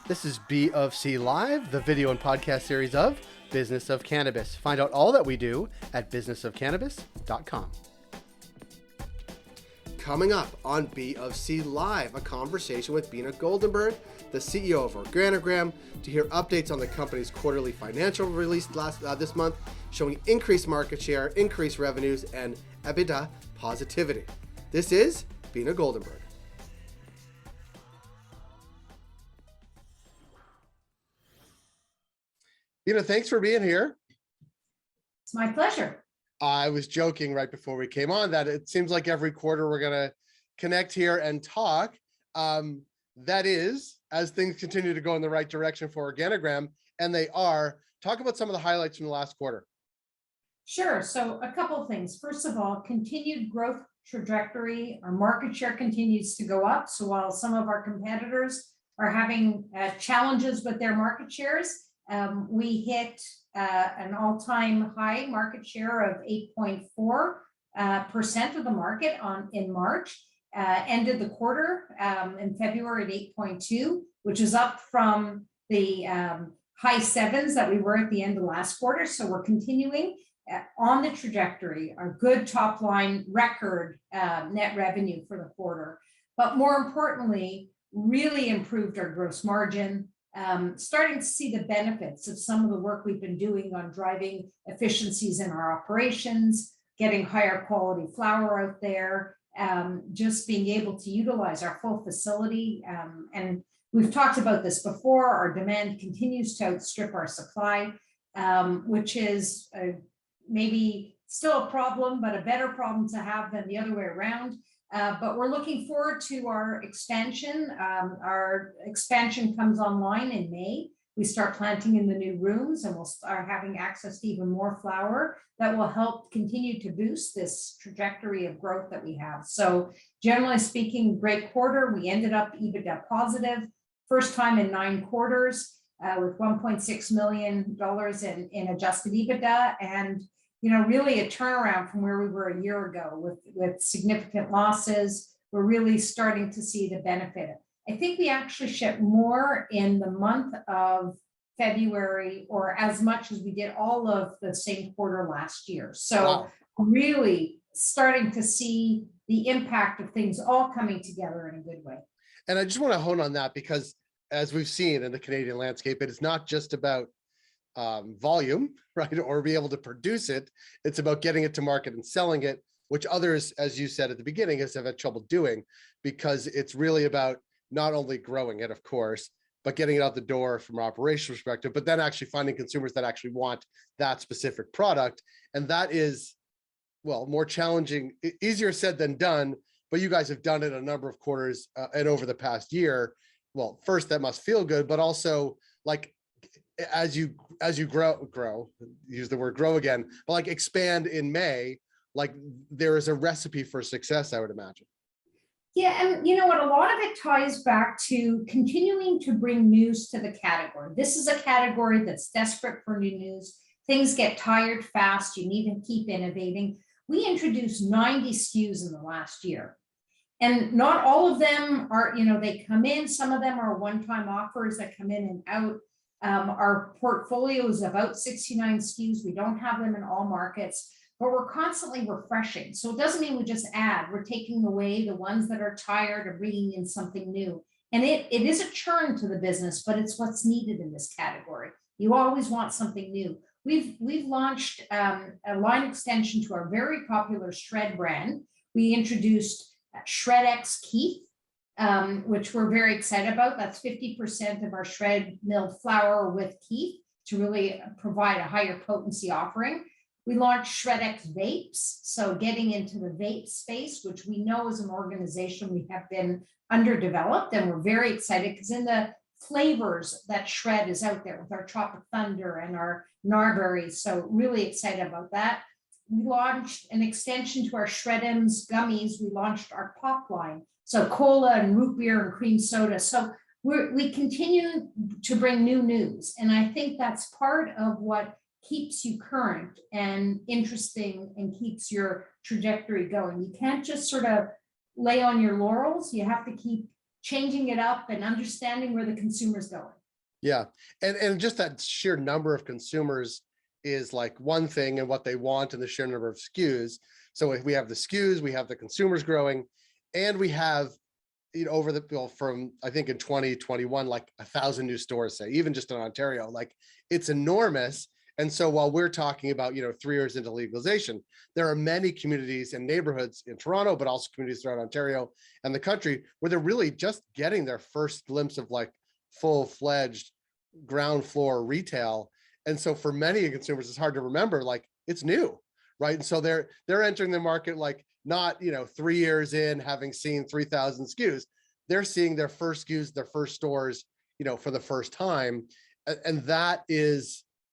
This is BofC Live, the video and podcast series of Business of Cannabis. Find out all that we do at businessofcannabis.com. Coming up on BofC Live, a conversation with Beena Goldenberg, the CEO of Organigram, to hear updates on the company's quarterly financial release this month, showing increased market share, increased revenues, and EBITDA positivity. This is Beena Goldenberg. Beena, thanks for being here. It's my pleasure. I was joking right before we came on that it seems like every quarter we're going to connect here and talk. That is, as things continue to go in the right direction for Organigram, and they are. Talk about some of the highlights from the last quarter. Sure. So a couple of things. First of all, continued growth trajectory. Our market share continues to go up. So while some of our competitors are having challenges with their market shares, we hit an all-time high market share of 8.4% of the market in March. Ended the quarter in February at 8.2, which is up from the high sevens that we were at the end of last quarter. So we're continuing on the trajectory, our good top line record net revenue for the quarter. But more importantly, really improved our gross margin. Starting to see the benefits of some of the work we've been doing on driving efficiencies in our operations, getting higher quality flower out there, just being able to utilize our full facility. And we've talked about this before, our demand continues to outstrip our supply, which is maybe still a problem, but a better problem to have than the other way around. But we're looking forward to our expansion. Our expansion comes online in May. We start planting in the new rooms and we'll start having access to even more flower that will help continue to boost this trajectory of growth that we have. So generally speaking, great quarter. We ended up EBITDA positive, first time in 9 quarters with $1.6 million in adjusted EBITDA. And really a turnaround from where we were a year ago with significant losses. We're really starting to see the benefit. I think we actually shipped more in the month of February, or as much as we did all of the same quarter last year. So wow. Really starting to see the impact of things all coming together in a good way. And I just want to hone on that because as we've seen in the Canadian landscape, it is not just about volume, right? Or be able to produce it. It's about getting it to market and selling it, which others, as you said at the beginning, have had trouble doing because it's really about not only growing it, of course, but getting it out the door from an operational perspective, but then actually finding consumers that actually want that specific product. And that is, well, more challenging, easier said than done, but you guys have done it a number of quarters and over the past year. Well, first that must feel good, but also like, as you grow, use the word grow again, but like expand in May, like there is a recipe for success, I would imagine. Yeah, and you know what, a lot of it ties back to continuing to bring news to the category. This is a category that's desperate for new news. Things get tired fast, you need to keep innovating. We introduced 90 SKUs in the last year. And not all of them are, they come in, some of them are one-time offers that come in and out. Our portfolio is about 69 SKUs. We don't have them in all markets, but we're constantly refreshing. So it doesn't mean we just add, we're taking away the ones that are tired and bringing in something new. And it is a churn to the business, but it's what's needed in this category. You always want something new. We've launched a line extension to our very popular Shred brand. We introduced Shred X Keef, which we're very excited about. That's 50% of our shred milled flour with keef to really provide a higher potency offering. We launched Shred X Vapes, so getting into the vape space, which we know as an organization we have been underdeveloped, and we're very excited because in the flavors that Shred is out there with our Tropic Thunder and our Gnarberries, so really excited about that. We launched an extension to our Shred M's gummies. We launched our pop line. So cola and root beer and cream soda. So we continue to bring new news. And I think that's part of what keeps you current and interesting and keeps your trajectory going. You can't just sort of lay on your laurels. You have to keep changing it up and understanding where the consumer's going. Yeah. And just that sheer number of consumers is like one thing, and what they want, and the sheer number of SKUs. So if we have the SKUs, we have the consumers growing, and we have, over the bill from, I think in 2021, like 1,000 new stores, say, even just in Ontario, like it's enormous. And so while we're talking about, 3 years into legalization, there are many communities and neighborhoods in Toronto, but also communities throughout Ontario and the country, where they're really just getting their first glimpse of like full-fledged ground floor retail. And so for many consumers, it's hard to remember, like it's new, right? And so they're entering the market like not 3 years in, having seen 3,000 SKUs. They're seeing their first SKUs, their first stores, for the first time. And that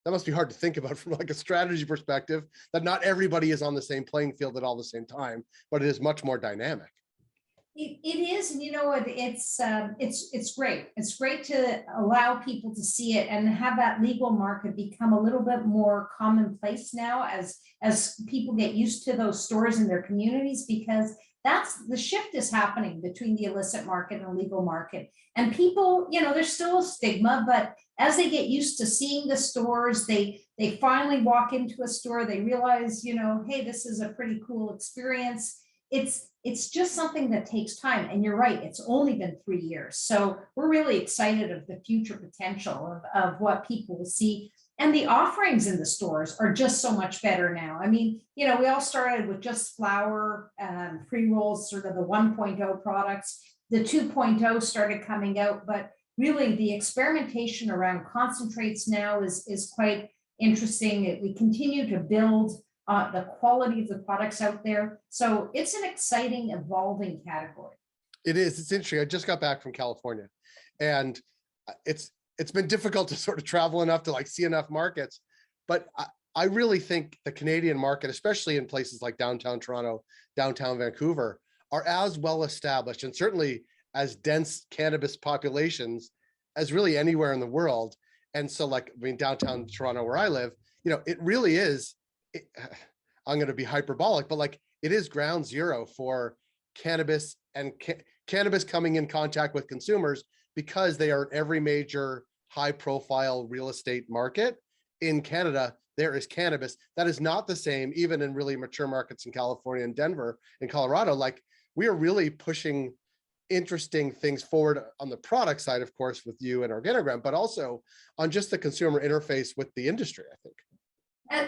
must be hard to think about from like a strategy perspective, that not everybody is on the same playing field at all the same time, but it is much more dynamic. It is, and it's great. It's great to allow people to see it and have that legal market become a little bit more commonplace now as people get used to those stores in their communities, because that's the shift is happening between the illicit market and legal market. And people, there's still a stigma, but as they get used to seeing the stores, they finally walk into a store, they realize, hey, this is a pretty cool experience. It's just something that takes time. And you're right, it's only been 3 years. So we're really excited of the future potential of what people will see. And the offerings in the stores are just so much better now. I mean, we all started with just flower, pre-rolls, sort of the 1.0 products. The 2.0 started coming out, but really the experimentation around concentrates now is quite interesting. We continue to build the quality of the products out there. So it's an exciting, evolving category. It is. It's interesting. I just got back from California, and it's been difficult to sort of travel enough to like see enough markets. But I really think the Canadian market, especially in places like downtown Toronto, downtown Vancouver, are as well established and certainly as dense cannabis populations as really anywhere in the world. And so downtown Toronto, where I live, it really is, I'm going to be hyperbolic, but like it is ground zero for cannabis and cannabis coming in contact with consumers, because they are in every major high profile real estate market in Canada. There is cannabis. That is not the same even in really mature markets in California and Denver and Colorado. Like we are really pushing interesting things forward on the product side, of course, with you and Organigram, but also on just the consumer interface with the industry, I think.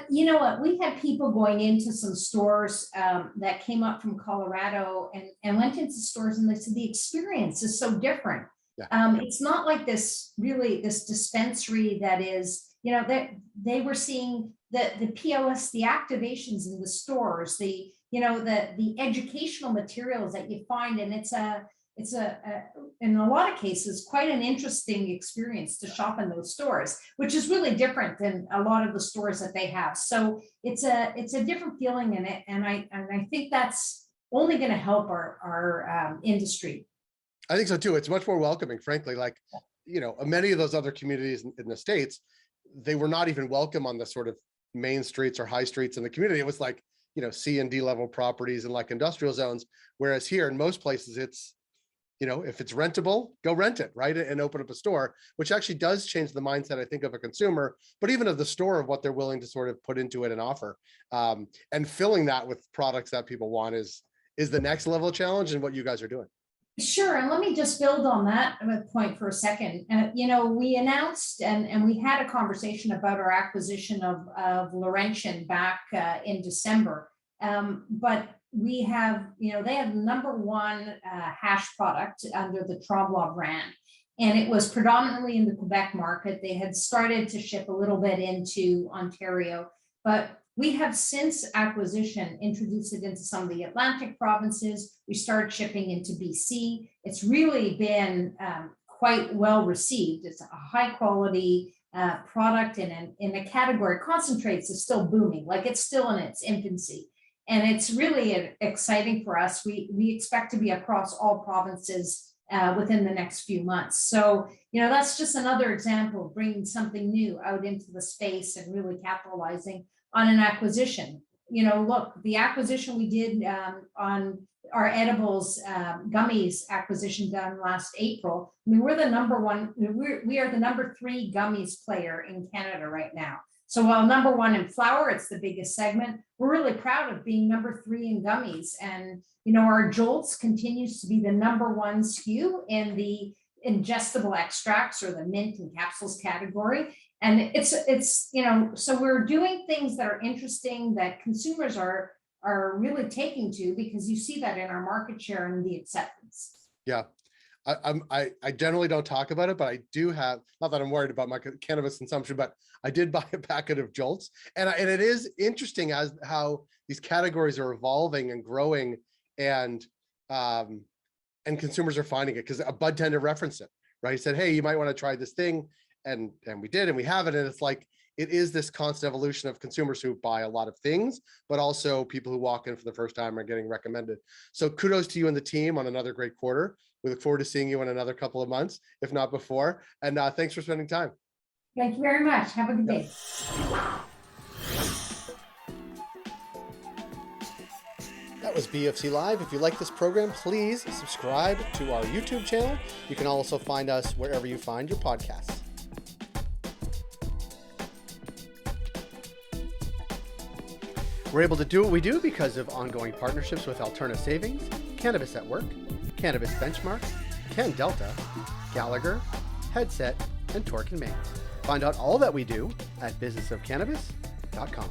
You know what? We had people going into some stores that came up from Colorado and went into stores, and they said the experience is so different. Yeah. It's not like this dispensary that is, that they were seeing the POS, the activations in the stores, the educational materials that you find, and it's in a lot of cases quite an interesting experience to shop in those stores, which is really different than a lot of the stores that they have. So it's a different feeling in it, and I think that's only going to help our industry. I think so too. It's much more welcoming, frankly. Like, many of those other communities in the States, they were not even welcome on the sort of main streets or high streets in the community. It was like, C and D level properties and like industrial zones. Whereas here in most places, it's, if it's rentable, go rent it, right? And open up a store, which actually does change the mindset, I think, of a consumer, but even of the store, of what they're willing to sort of put into it and offer. And filling that with products that people want is the next level challenge, and what you guys are doing. Sure. And let me just build on that point for a second. We announced and we had a conversation about our acquisition of Laurentian back in December. But we have, they have #1 hash product under the Tremblant brand. And it was predominantly in the Quebec market. They had started to ship a little bit into Ontario, but we have since acquisition introduced it into some of the Atlantic provinces. We started shipping into BC. It's really been quite well received. It's a high quality product in a category. Concentrates is still booming, like it's still in its infancy. And it's really exciting for us. We expect to be across all provinces within the next few months. So, that's just another example of bringing something new out into the space and really capitalizing on an acquisition. Look, the acquisition we did on our edibles gummies acquisition done last April. I mean, we're the number one, we are the number 3 gummies player in Canada right now. So while number 1 in flower, it's the biggest segment, we're really proud of being number 3 in gummies. And, you know, our Jolts continues to be the number 1 SKU in the ingestible extracts or the mint and capsules category. And it's, you know, so we're doing things that are interesting that consumers are really taking to, because you see that in our market share and the acceptance. Yeah. I generally don't talk about it, but I do have, not that I'm worried about my cannabis consumption, but I did buy a packet of Jolts, and it is interesting as how these categories are evolving and growing, and consumers are finding it, because a bud tender referenced it, right? He said, hey, you might want to try this thing, and we did, and we have it, and it's like, it is this constant evolution of consumers who buy a lot of things, but also people who walk in for the first time are getting recommended. So kudos to you and the team on another great quarter. We look forward to seeing you in another couple of months, if not before. And thanks for spending time. Thank you very much. Have a good day. That was BofC Live. If you like this program, please subscribe to our YouTube channel. You can also find us wherever you find your podcasts. We're able to do what we do because of ongoing partnerships with Alterna Savings, Cannabis at Work, Cannabis Benchmark, Ken Delta, Gallagher, Headset, and Torque and Maine. Find out all that we do at businessofcannabis.com.